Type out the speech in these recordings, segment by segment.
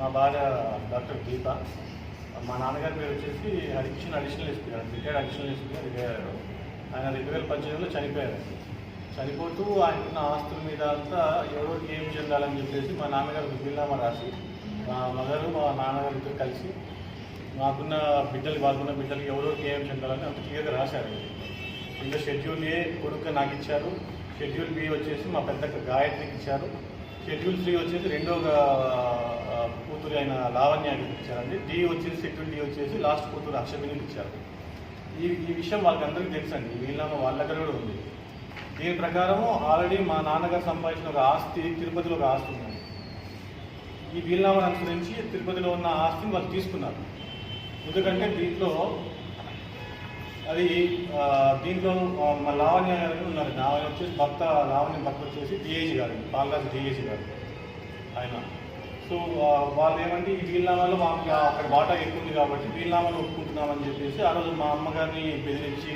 మా భార్య డాక్టర్ గీత. మా నాన్నగారి పేరు వచ్చేసి హరికృష్ణ అడిషనల్ ఎస్పీ గారు, రిటైర్డ్ అడిషనల్ ఎస్పీ గారు రిటైర్ అయ్యారు. ఆయన 2018లో చనిపోయారు. చనిపోతూ ఆయనకున్న ఆస్తుల మీద అంతా ఎవరికి ఏం చెందాలని చెప్పేసి మా నాన్నగారు వీలునామా రాసి మా మదరు మా నాన్నగారు ఇద్దరు కలిసి మాకున్న వాళ్ళకున్న బిడ్డలకి ఎవరికి ఏం చెందాలని అంత క్లియర్గా రాశారు. ఇంకా షెడ్యూల్ ఏ కొడుకు నాకు ఇచ్చారు, షెడ్యూల్ బి వచ్చేసి మా పెద్దక్క గాయత్రికి ఇచ్చారు, షెడ్యూల్ 3 వచ్చేసి రెండో కూతురు అయిన లావణ్యానికి ఇచ్చారండి. షెడ్యూల్ డి వచ్చేసి లాస్ట్ కూతురు అక్షమినికి ఇచ్చారు. ఈ విషయం వాళ్ళకందరికీ తెలుసండి. వీళ్ళ వాళ్ళ దగ్గర కూడా ఉంది. దీని ప్రకారము ఆల్రెడీ మా నాన్నగారు సంపాదించిన ఒక ఆస్తి తిరుపతిలో ఒక ఆస్తి ఉందండి. ఈ వీలునామాను అనుసరించి తిరుపతిలో ఉన్న ఆస్తిని వాళ్ళు తీసుకున్నారు. ఎందుకంటే దీంట్లో మా లావణ్య గారు ఉన్నారు. లావణ్య వచ్చేసి లావణ్య భర్త వచ్చేసి డిఏజీ గారు, పాలరాజు డిఏజీ గారు ఆయన. సో వాళ్ళు ఏమంటే ఈ వీలునామాలో మాకు అక్కడ వాటా ఎక్కువ ఉంది కాబట్టి వీలునామాలు ఒప్పుకుంటున్నామని చెప్పేసి ఆ రోజు మా అమ్మగారిని బెదిరించి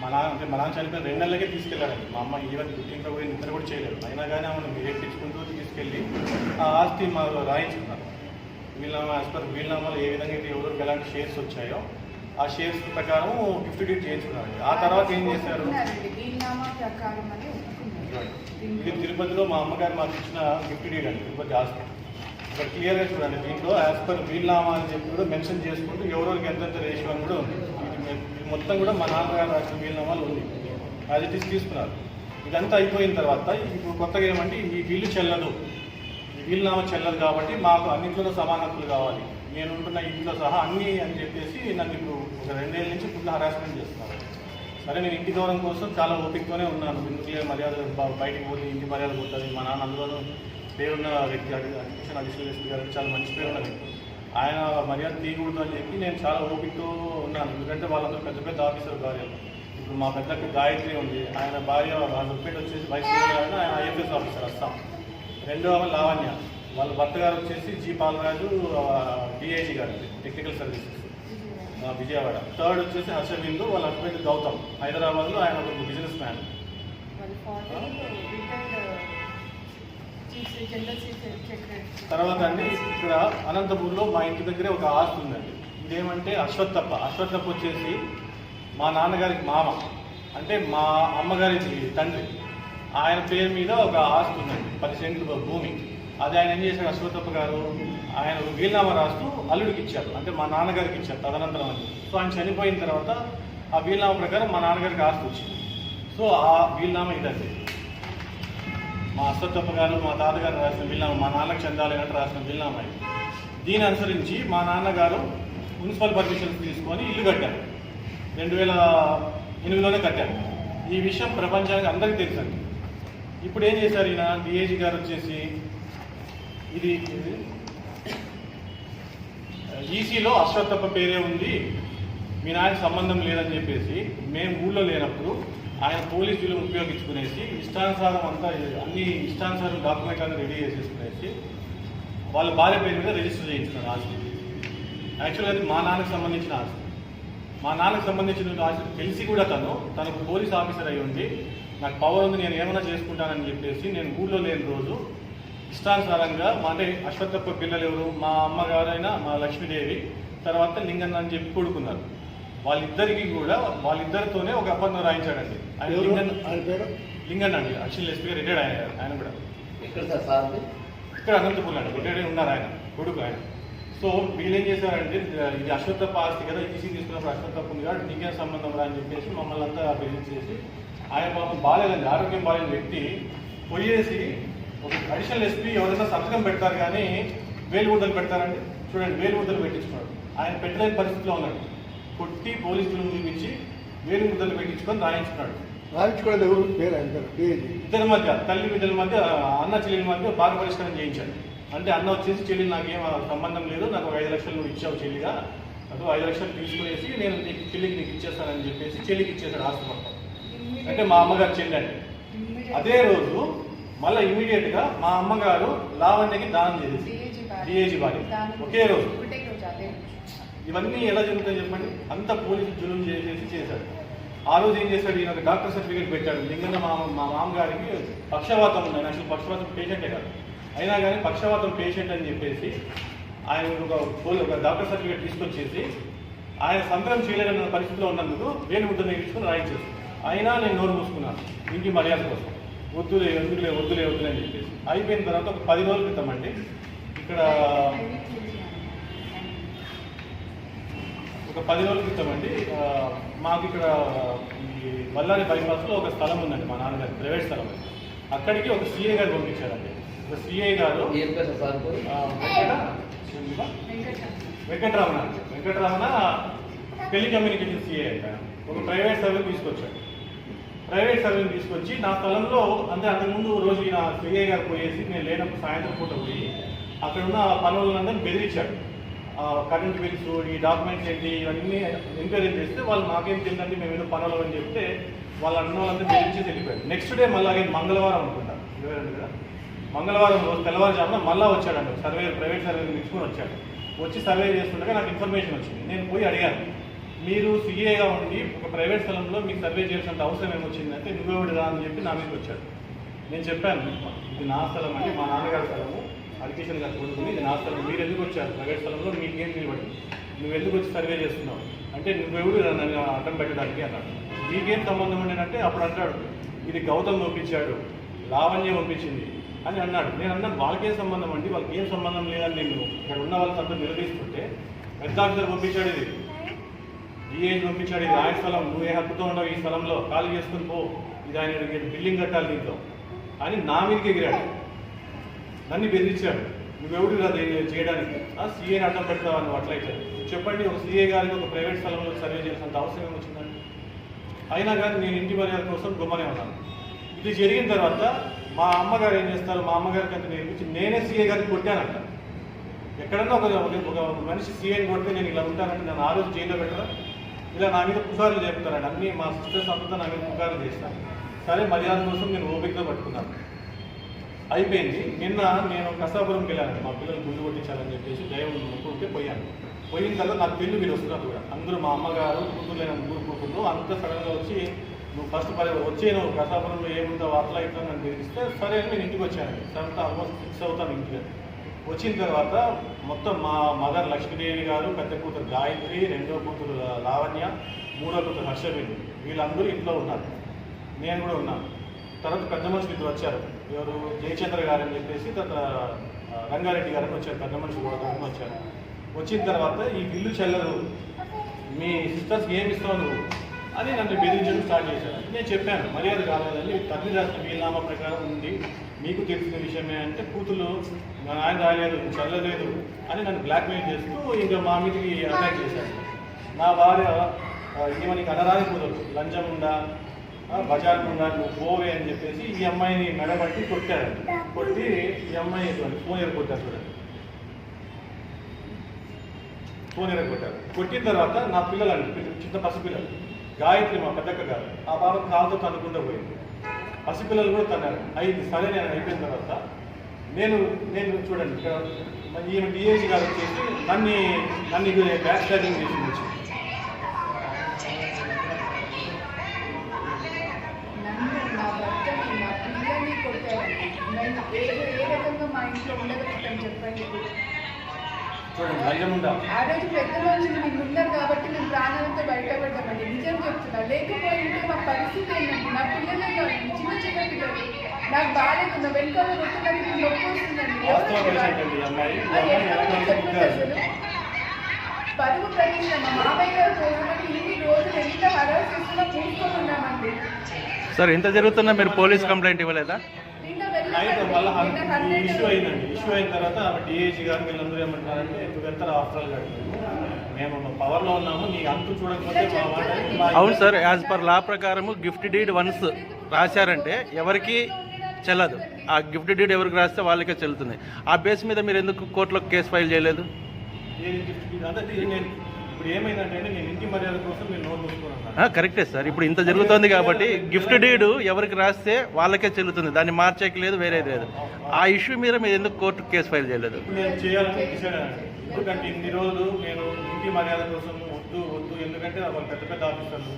మా నాన్న చనిపోయిన 2 నెలలకే తీసుకెళ్ళారండి. మా అమ్మ ఈవెన్ ఇంట్లో పోయి నిద్ర కూడా చేయలేదు. అయినా కానీ ఆమెను మీరెక్కించుకుంటూ తీసుకెళ్ళి ఆ ఆస్తి మాకు రాయించుకున్నారు. వీలునామా యాజ్ పర్ వీలునామాలో ఏ విధంగా అయితే ఎవరికి ఎలాంటి షేర్స్ వచ్చాయో ఆ షేర్స్ ప్రకారం గిఫ్ట్ డీడ్ చేయించుకున్నారండి. ఆ తర్వాత ఏం చేశారు, ఇది తిరుపతిలో మా అమ్మగారు మాకు ఇచ్చిన గిఫ్ట్ డీడ్ అండి, తిరుపతి ఆస్తి. ఇక్కడ క్లియర్గా చూడండి, దీంట్లో యాజ్ పర్ వీలునామా అని చెప్పి కూడా మెన్షన్ చేసుకుంటూ ఎవరెవరికి ఎంతెంత రేషియో అని కూడా ఉంది. ఇది మొత్తం కూడా మా నాన్నగారు రాసిన వీలునామాలు ఉంది. యాజ్ ఇట్ ఈస్ తీసుకున్నారు. ఇదంతా అయిపోయిన తర్వాత ఇప్పుడు కొత్తగా ఏమంటే ఈ వీలు చెల్లదు, ఈ వీలునామా చెల్లదు కాబట్టి మాకు అన్నింటిలో సమాన హక్కులు కావాలి, నేను ఉంటున్న ఇంట్లో సహా అన్నీ అని చెప్పేసి నన్ను ఇప్పుడు ఒక 2 ఏళ్ళ నుంచి ఫుల్ హరాస్మెంట్ చేస్తున్నారు. సరే, నేను ఇంటి దూరం కోసం చాలా ఓపికతోనే ఉన్నాను. ఎందుకు మర్యాద బయటికి పోతే ఇంటి మర్యాద పోతుంది. మా నాన్న అందులోనూ పేరున్న వ్యక్తి, హరికృష్ణ అడిషనల్ ఎస్పీ గారు చాలా మంచి పేరున్న వ్యక్తి. ఆయన మర్యాద తీయకూడదు అని చెప్పి నేను చాలా ఓపికతో ఉన్నాను. ఎందుకంటే వాళ్ళందరూ పెద్ద పెద్ద ఆఫీసర్ భార్యలు. ఇప్పుడు మా పెద్దకి గాయత్రి ఉంది, ఆయన భార్య హస్బెండ్ వచ్చేసి వైస్ ప్రెసిడెంట్, ఆయన ఐఎఫ్ఎస్ ఆఫీసర్ అస్సాం. రెండో ఆమె లావణ్య, వాళ్ళ భర్త గారు వచ్చేసి జి పాలరాజు డిఐజీ గారు టెక్నికల్ సర్వీసెస్ విజయవాడ. థర్డ్ వచ్చేసి హర్షబిందు, వాళ్ళ హస్బెండ్ గౌతమ్ హైదరాబాద్లో, ఆయన ఒక బిజినెస్ మ్యాన్. తర్వాత అండి ఇక్కడ అనంతపూర్లో మా ఇంటి దగ్గరే ఒక ఆస్తి ఉందండి. ఇదేమంటే అశ్వత్థప్ప వచ్చేసి మా నాన్నగారికి మామ, అంటే మా అమ్మగారి తండ్రి. ఆయన పేరు మీద ఒక ఆస్తి ఉందండి, 10 సెంట్లు భూమి. అది ఆయన ఏం చేశాడు, అశ్వత్థప్ప గారు ఆయన వీలునామా రాస్తూ అల్లుడికి ఇచ్చారు, అంటే మా నాన్నగారికి ఇచ్చారు తదనంతరం అని. సో ఆయన చనిపోయిన తర్వాత ఆ వీలునామా ప్రకారం మా నాన్నగారికి ఆస్తి వచ్చింది. సో ఆ వీలునామా ఇదండి, మా అశ్వత్థప్ప గారు మా తాతగారు రాసిన వీలునామా, మా నాన్నకు చెందాలి అంటే రాసిన వీలునామా ఇది. దీని అనుసరించి మా నాన్నగారు మున్సిపల్ పర్మిషన్స్ తీసుకొని ఇల్లు కట్టారు. 2008లోనే కట్టారు. ఈ విషయం ప్రపంచానికి అందరికీ తెలుసండి. ఇప్పుడు ఏం చేశారు, ఈయన డిఏజీ గారు వచ్చేసి ఇది ఈసీలో అశ్వత్థప్ప పేరే ఉంది, మీ నాయన సంబంధం లేదని చెప్పేసి మేము ఊళ్ళో లేనప్పుడు ఆయన పోలీసులు ఉపయోగించుకునేసి ఇష్టానుసారం అన్ని ఇష్టానుసారం డాక్యుమెంట్లను రెడీ చేసేసుకునేసి వాళ్ళ భార్య పేరు మీద రిజిస్టర్ చేయించుకున్నారు ఆస్తి. యాక్చువల్గా అది మా నాన్నకు సంబంధించిన ఆస్తి. మా నాన్నకు సంబంధించిన ఆస్తి తెలిసి కూడా తనకు పోలీస్ ఆఫీసర్ అయి ఉండి నాకు పవర్ ఉంది, నేను ఏమైనా చేసుకుంటానని చెప్పేసి నేను ఊళ్ళో లేని రోజు ఇష్టానుసారంగా అంటే అశ్వత్థప్ప పిల్లలు ఎవరు, మా అమ్మగారైనా మా లక్ష్మీదేవి, తర్వాత లింగన్న అని చెప్పి కొడుకున్నారు. వాళ్ళిద్దరితోనే ఒక అబ్బందం రాయించాడండి. లింగన్న అండి, అడిషనల్ ఎస్పీ రిటైర్డ్ అయ్యారు. ఆయన కూడా ఇక్కడ అనంతపూర్ అండి రిటైర్డ్ ఉన్నారు, ఆయన కొడుకు ఆయన. సో వీళ్ళు ఏం చేశారంటే, ఇది అశ్వత్థప్ప ఆస్తి కదా, ఈసీ తీసుకున్నప్పుడు అశ్వత్థప్ప ఉంది కాబట్టి నీకేం సంబంధం రా అని చెప్పేసి మమ్మల్ని అంతా బెదిరించేసి, ఆయన పాపం బాగాలేదండి, ఆరోగ్యం బాగాలేని వ్యక్తి పోయేసి ఒక అడిషనల్ ఎస్పీ ఎవరైనా సంతకం పెడతారు కానీ వేలుముద్దలు పెడతారండి. చూడండి, వేలుముద్దలు పెట్టించుకున్నాడు. ఆయన పెట్టలేని పరిస్థితిలో ఉన్నాడు. కొట్టి పోలీసులు చూపించి వేలుముద్దలు పెట్టించుకొని రాయించుకున్నాడు. రాయించుకోవడం ఎవరు పేరు ఇద్దరి మధ్య, తల్లి బిడ్డల మధ్య, అన్న చెల్లెల మధ్య బాగా పరిష్కారం చేయించాడు. అంటే అన్న వచ్చేసి చెల్లి నాకేం సంబంధం లేదు, నాకు 5 లక్షలు నువ్వు ఇచ్చావు చెల్లిగా, నాకు 5 లక్షలు తీసుకునేసి నేను చెల్లికి నీకు ఇచ్చేస్తానని చెప్పేసి చెల్లికి ఇచ్చేసాడు ఆస్తి మొత్తం. అంటే మా అమ్మగారు చెల్లి అండి. అదే రోజు మళ్ళీ ఇమీడియట్గా మా అమ్మగారు లావణ్యకి దానం చేసేసి డిఏజీ భార్య ఒకే రోజు. ఇవన్నీ ఎలా జరుగుతాయి చెప్పండి, అంత పోలీసు జులుం చేశాడు. ఆ రోజు ఏం చేశాడు, ఈయన ఒక డాక్టర్ సర్టిఫికేట్ పెట్టాడు. లింగన్న మా మామగారికి పక్షవాతం ఉంది, అసలు పక్షవాతం పేషెంటే కాదు, అయినా కానీ పక్షవాతం పేషెంట్ అని చెప్పేసి ఆయన ఒక డాక్టర్ సర్టిఫికేట్ తీసుకొచ్చేసి ఆయన సంతకం చేయలేదన్న పరిస్థితిలో ఉన్నందుకు నేను ముద్దని ఇచ్చుకుని రాయించేసి అయినా నేను నోరు మూసుకున్నాను ఇంటి మర్యాద కోసం వద్దులే వద్దులే అని చెప్పేసి అయిపోయిన తర్వాత ఒక 10 రోజుల క్రితం అండి ఇక్కడ మాకు ఇక్కడ ఈ వల్లారి బైపాస్లో ఒక స్థలం ఉందండి మా నాన్నగారి ప్రైవేట్ స్థలం అది అక్కడికి ఒక సిఐ గారు పంపించారండి ఒక సిఐ గారు వెంకటరమణ టెలికమ్యూనికేషన్ సిఐ అంట ఒక ప్రైవేట్ సర్వీస్ తీసుకొచ్చి నా స్థలంలో అంటే అంతకుముందు రోజు నా సిఐ గారు పోయేసి నేను లేనప్పుడు సాయంత్రం పూట పోయి అక్కడ ఉన్న పనులందరినీ బెదిరించాడు కరెంట్ బిల్స్ ఈ డాక్యుమెంట్స్ ఏంటి ఇవన్నీ ఎంక్వైరీ చేస్తే వాళ్ళు మాకేం తెలియదండి మేము ఏదో పనులు అని చెప్తే వాళ్ళు అన్న వాళ్ళంతా బెదిరించి వెళ్ళిపోయారు నెక్స్ట్ డే మళ్ళీ మంగళవారం అనుకుంటారు కదా మంగళవారం రోజు తెల్లవారుజామున మళ్ళీ వచ్చాడండి ప్రైవేట్ సర్వే తీసుకుని వచ్చాడు వచ్చి సర్వే చేస్తుండగా నాకు ఇన్ఫర్మేషన్ వచ్చింది నేను పోయి అడిగాను మీరు సిఏగా ఉండి ఒక ప్రైవేట్ స్థలంలో మీకు సర్వే చేయాల్సినంత అవసరం ఏమొచ్చిందంటే నువ్వెవడు రా అని చెప్పి నా మీద వచ్చాడు నేను చెప్పాను ఇది నా స్థలం అండి మా నాన్నగారి స్థలము అడికేషన్ గారు కొడుకుని ఇది నా స్థలం మీరు ఎందుకు వచ్చారు ప్రైవేట్ స్థలంలో మీకేం నిలబడి నువ్వు ఎందుకు వచ్చి సర్వే చేస్తున్నావు అంటే నువ్వెవడు నన్ను అడ్డం పెట్టడానికి అన్నాడు మీకేం సంబంధం అండి అంటే అప్పుడు అంటాడు ఇది గౌతమ్ పంపించాడు లావణ్య పంపించింది అని అన్నాడు నేను అన్నాను వాళ్ళకేం సంబంధం అండి వాళ్ళకి ఏం సంబంధం లేదని నేను ఇక్కడ ఉన్న వాళ్ళంతా నిలదీస్తుంటే పెద్ద ఆఫీసర్ పంపించాడు ఇది డిఏజీ పంపించాడు ఇది ఆయన స్థలం నువ్వు ఏ హక్కుతో ఉండవు ఈ స్థలంలో ఖాళీ చేసుకుని పో ఇది ఆయన బిల్డింగ్ కట్టాలి దీంతో అని నా మీదకి ఎగిరాడు నన్ను బెదిరించాడు నువ్వెవడు చేయడానికి సీఏని అడ్డం పెడతావు నువ్వు అట్లయితే చెప్పండి ఒక సీఏ గారికి ఒక ప్రైవేట్ స్థలంలో సర్వే చేసినంత అవసరం ఏమొచ్చిందండి అయినా కానీ నేను ఇంటి మర్యాద కోసం గుమ్మనే ఉన్నాను ఇది జరిగిన తర్వాత మా అమ్మగారు ఏం చేస్తారు మా అమ్మగారికి అంత నేర్పించి నేనే సీఏ గారికి కొట్టానంట ఎక్కడన్నా ఒక మనిషి సీఏని కొడితే నేను ఇలా ఉంటానంటే నేను ఆ రోజు జైల్లో పెట్టరా ఇలా నా మీద పుకార్లు చెప్తారండి అన్నీ మా సిస్టర్స్ అంతా నా మీద పుకార్లు చేస్తాను సరే మర్యాద కోసం నేను ఓపికగా పట్టుకున్నాను అయిపోయింది నిన్న నేను కసాపురంకి వెళ్ళాను మా పిల్లలు గుండు కొట్టించాలని చెప్పేసి దైవం మొక్కుంటే పోయిన తర్వాత నాకు పెళ్లి వీళ్ళు వస్తున్నారు కూడా అందరూ మా అమ్మగారు కూతుర్లైన ముగ్గురు కూతుర్లు అంతా సడన్గా వచ్చి నువ్వు ఫస్ట్ వచ్చే నువ్వు కసాపురంలో ఏముందో అట్లా ఇట్లా నన్ను తెలిస్తే సరే అని నేను ఇంటికి వచ్చాను 7 ఆల్మోస్ట్ 6 అవుతాను ఇంటికి వచ్చిన తర్వాత మొత్తం మా మదర్ లక్ష్మీదేవి గారు పెద్ద కూతురు గాయత్రి రెండో కూతురు లావణ్య మూడో కూతురు హర్షవేణి వీళ్ళందరూ ఇంట్లో ఉన్నారు నేను కూడా ఉన్నాను తర్వాత పెద్ద మనుషులు ఇద్దరు వచ్చారు ఎవరు జయచంద్ర గారు అని చెప్పేసి తర్వాత రంగారెడ్డి గారని వచ్చారు పెద్ద మనుషులు కూడా వచ్చారు వచ్చిన తర్వాత ఈ బిల్లు చెల్లదు మీ సిస్టర్స్కి ఏమి ఇస్తావు నువ్వు అని నన్ను బెదిరించడం స్టార్ట్ చేశాను నేను చెప్పాను మర్యాద కాలేదని తల్లి రాసిన వీలునామా ప్రకారం ఉంది మీకు తెలిసిన విషయమే అంటే కూతురు మా ఆయన రాలేదు చల్లలేదు అని నన్ను బ్లాక్మెయిల్ చేస్తూ ఇంకా మా మీదకి అటాక్ చేశాను నా భార్య ఈమెకి అనరాని కుదరదు లంచం ఉందా బజార్ ఉందా నువ్వు పోవే అని చెప్పేసి ఈ అమ్మాయిని మెడబట్టి కొట్టాడు కొట్టి ఈ అమ్మాయి ఫోన్ ఎరగొట్టారు చూడండి ఫోన్ ఎరగొట్టారు కొట్టిన తర్వాత నా పిల్లలండి చిన్న పసిపిల్లలు గాయత్రి మా పెద్దక్క గారు ఆ బాబు కాలుతో తనుకుంటూ పోయింది పసిపిల్లలు కూడా తన్నారు అయింది సరే నేను అయిపోయిన తర్వాత నేను చూడండి ఇక్కడ ఈమె డిఏజీ గారు వచ్చేసి నన్ను బ్యాక్ స్టార్టింగ్ చేసి వచ్చింది చూడండి లంజముండా ఆ రోజు పెద్ద మనుషులు మీకు ఉన్నారు కాబట్టి మేము ప్రాణాలతో బయటపడ్డామండి నిజం చెప్తున్నా లేకపోయింటే మా పరిస్థితి ఏంటంటే నా పిల్లలే కాదు చిన్న పిల్లలు నాకు బాగాలేదు నా వెనుకాల కొట్టుడానికి నొప్పి వస్తుందండి పరుగు ప్రదేశం మా మామయ్య గారు కోసమని ఇన్ని రోజులు ఎంత హరాస్ చేస్తున్నా చూసుకొని ఉన్నామండి. సార్ ఇంత జరుగుతున్నా మీరు పోలీస్ కంప్లైంట్ ఇవ్వలేదా? ఇష్యూ అయిందండి. ఇష్యూ అయిన తర్వాత డిఏజీ గారు వీళ్ళందరూ ఏమంటారంటే ఎందుకు వెళ్తారు ఆఫ్టర్ ఆల్ మేము పవర్లో ఉన్నాము నీ అంతు చూడకపోతే అవును సార్, యాజ్ పర్ లా ప్రకారము గిఫ్ట్ డీడ్ వన్స్ రాశారంటే ఎవరికి చెల్లదు. ఆ గిఫ్ట్ డీడ్ ఎవరికి రాస్తే వాళ్ళకే చెల్లుతుంది. ఆ బేస్ మీద మీరు ఎందుకు కోర్టులో కేసు ఫైల్ చేయలేదు? ఇప్పుడు ఏమైందంటే నేను ఇంటి మర్యాద కోసం నేను నోట్ మూసుకున్నాను. కరెక్టే సార్, ఇప్పుడు ఇంత జరుగుతుంది కాబట్టి గిఫ్ట్ డీడ్ ఎవరికి రాస్తే వాళ్ళకే చెల్లుతుంది, దాన్ని మార్చేయలేదు, వేరేది లేదు. ఆ ఇష్యూ మీద మీరు ఎందుకు కోర్టు కేసు ఫైల్ చేయలేదు? నేను చేయాలని డిసైడ్ అయ్యాను. ఎందుకంటే ఇన్ని రోజులు నేను ఇంటి మర్యాద కోసం వద్దు ఎందుకంటే వాళ్ళు పెద్ద పెద్ద ఆఫీసర్లు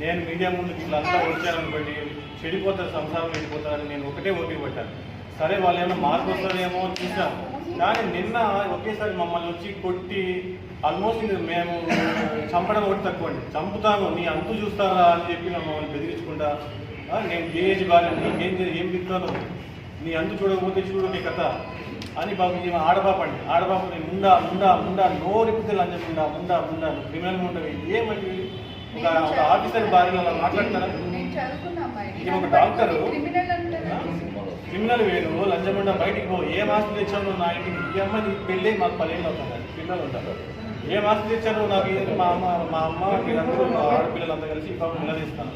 నేను మీడియా ముందు వీళ్ళంతా వచ్చారనుకోండి చెడిపోతారు, సంసారం వెళ్ళిపోతారని నేను ఒకటే ఓపిక పట్టాను. సరే వాళ్ళు ఏమైనా మార్పు వస్తారేమో చూసాము. కానీ నిన్న ఒకేసారి మమ్మల్ని వచ్చి కొట్టి ఆల్మోస్ట్ మేము చంపడం ఒకటి తక్కువ అండి, చంపుతాను నీ అంతు చూస్తారా అని చెప్పి మమ్మల్ని బెదిరించుకుంటా నేను ఏజ్ బాగాలేదు ఏం తింటాను నీ అంతు చూడకపోతే చూడు నీ కథ అని బాబు ఈమె ఆడబాప అండి, ఆడబాప నేను ముండా ముండా ముండా నోరిపితే లంచం ముండా ముండా ముండా క్రిమినల్ ఉండవి ఏమండి ఒక ఆఫీసర్ భార్యలో అలా మాట్లాడతారా? ఈమె ఒక డాక్టరు క్రిమినల్ వేరు లంచముండా బయటికి పో ఏం ఆస్తి తెచ్చావు నా ఇంటికి ఈ అమ్మ నీకు పెళ్ళి మాకు 10 ఏళ్ళు అవుతుంది పిల్లలు ఉంటారు ఏం ఆస్తి తెచ్చాను నాకు మా అమ్మ మీరందరూ మా ఆడపిల్లలంతా కలిసి ఈ బాబు నిలదీస్తాను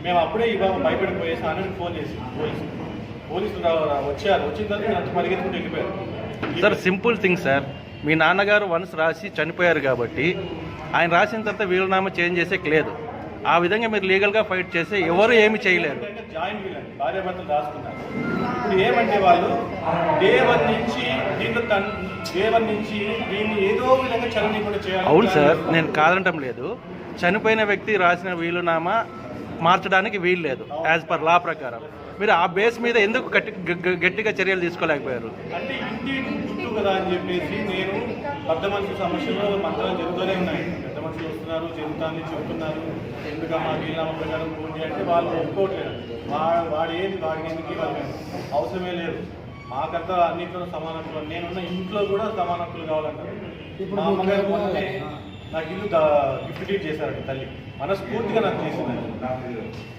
మేము అప్పుడే ఈ బాబు భయపడిపోయేసి అన్నట్టు ఫోన్ చేసి పోలీసులు వచ్చారు వచ్చిన తర్వాత నేను అంత పరిగెత్తుకుంటూ వెళ్ళిపోయారు. సార్ సింపుల్ థింగ్ సార్, మీ నాన్నగారు వన్స్ రాసి చనిపోయారు కాబట్టి ఆయన రాసిన తర్వాత వీలునామా చేంజ్ చేసేకి లేదు. ఆ విధంగా మీరు లీగల్గా ఫైట్ చేస్తే ఎవరు ఏమి చేయలేరు. జాయింట్ వీల్ అండి, భార్యాభర్తలు రాసుకున్నారు. ఇప్పుడు ఏమంటే వాళ్ళు దేవన్ నుంచి దీన్ని ఏదో విధంగా చలనీయకుండా చేయాలి. అవును సార్, నేను కాదనటం లేదు. చనిపోయిన వ్యక్తి రాసిన వీలునామా మార్చడానికి వీలు లేదు యాజ్ పర్ లా ప్రకారం. మీరు ఆ బేస్ మీద ఎందుకు గట్టిగా చర్యలు తీసుకోలేకపోయారు? అంటే ఇంటి గుర్తు కదా అని చెప్పేసి నేను పెద్ద మనుషుల సమస్యలో మంత్రాలు జరుగుతూనే ఉన్నాయి. పెద్ద మనుషులు వస్తున్నారు, జరుగుతాన్ని చెబుతున్నారు, ఎందుకమ్మా వీలునామా ప్రకారం ఫోన్ చేయాలంటే వాళ్ళు ఒప్పుకోవట్లేదు. వాడి వాడికి ఎందుకు వాళ్ళు అవసరమే లేదు, మాకంతా అన్నింటిలో సమానత్వం, నేనున్న ఇంట్లో కూడా సమానత్వాలు కావాలంటారు. ఇప్పుడు మా అమ్మగారు మొన్నే నాకు ఇల్లు గిఫ్ట్ డీడ్ చేశారండి తల్లి, మనస్ఫూర్తిగా నాకు చేసిందండి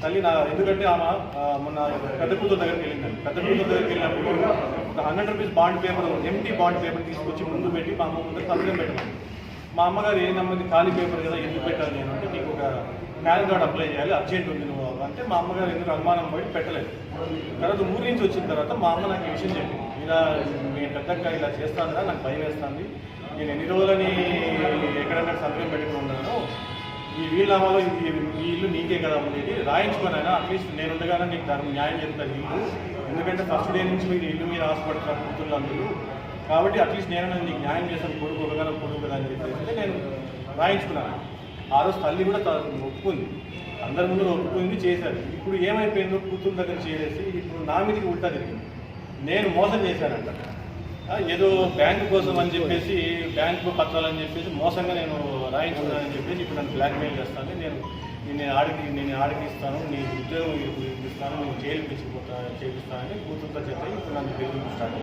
తల్లి. ఎందుకంటే ఆమె మొన్న పెద్ద కూతురు దగ్గరికి వెళ్ళిందండి. పెద్ద కూతురు దగ్గరికి వెళ్ళినప్పుడు ఒక 100 rupees bond paper, empty bond paper తీసుకొచ్చి ముందు పెట్టి మా అమ్మ ముందు సంతకం పెట్టాను. మా అమ్మగారు ఏ నమ్మది ఖాళీ పేపర్ కదా ఎందుకు పెట్టాలి నేను అంటే, నీకు ఒక ప్యాన్ కార్డ్ అప్లై చేయాలి అర్జెంట్ ఉంది నువ్వు అంటే, మా అమ్మగారు ఎందుకు అనుమానం పడి పెట్టలేదు. తర్వాత ఊరి నుంచి వచ్చిన తర్వాత మా అమ్మ నాకు ఈ విషయం చెప్పింది, ఇలా నేను పెద్దగా ఇలా చేస్తాను నాకు భయం వేస్తుంది, నేను ఎన్ని రోజులని ఎక్కడన్నా సంతకం పెట్టుకుని ఉన్నాను, ఈ వీలునామాలో ఈ ఇల్లు నీకే కదా ఉండేది, రాయించుకోనైనా అట్లీస్ట్ నేను ఉండగానే నీకు దానికి న్యాయం చెప్తాను ఇల్లు, ఎందుకంటే ఫస్ట్ డే నుంచి మీరు ఇల్లు మీద ఆశపడుతున్నారు కూతుళ్ళు అందరూ, కాబట్టి అట్లీస్ట్ నేను నీకు న్యాయం చేశాను, కొడుకు కొడుకు కదా అని చెప్పేసి నేను రాయించుకున్నాను. ఆ రోజు తల్లి కూడా ఒప్పుకుంది, అందరి ముందు ఒప్పుకుంది, చేశారు. ఇప్పుడు ఏమైపోయిందో కూతురు దగ్గర చేసేసి ఇప్పుడు నా మీదకి ఉల్టా తిరిగింది, నేను మోసం చేశానంట. ఏదో బ్యాంకు కోసం అని చెప్పేసి బ్యాంకు పత్రాలని చెప్పేసి మోసంగా నేను రాయించుకున్నానని చెప్పేసి ఇప్పుడు నన్ను బ్లాక్మెయిల్ చేస్తాను. నేను ఆడికి ఇస్తాను, నీ ఉద్యోగం ఇస్తాను, నేను జైలుకి చేపిస్తానని కూతురుతో చెప్పి ఇప్పుడు నన్ను బెదిరించాను.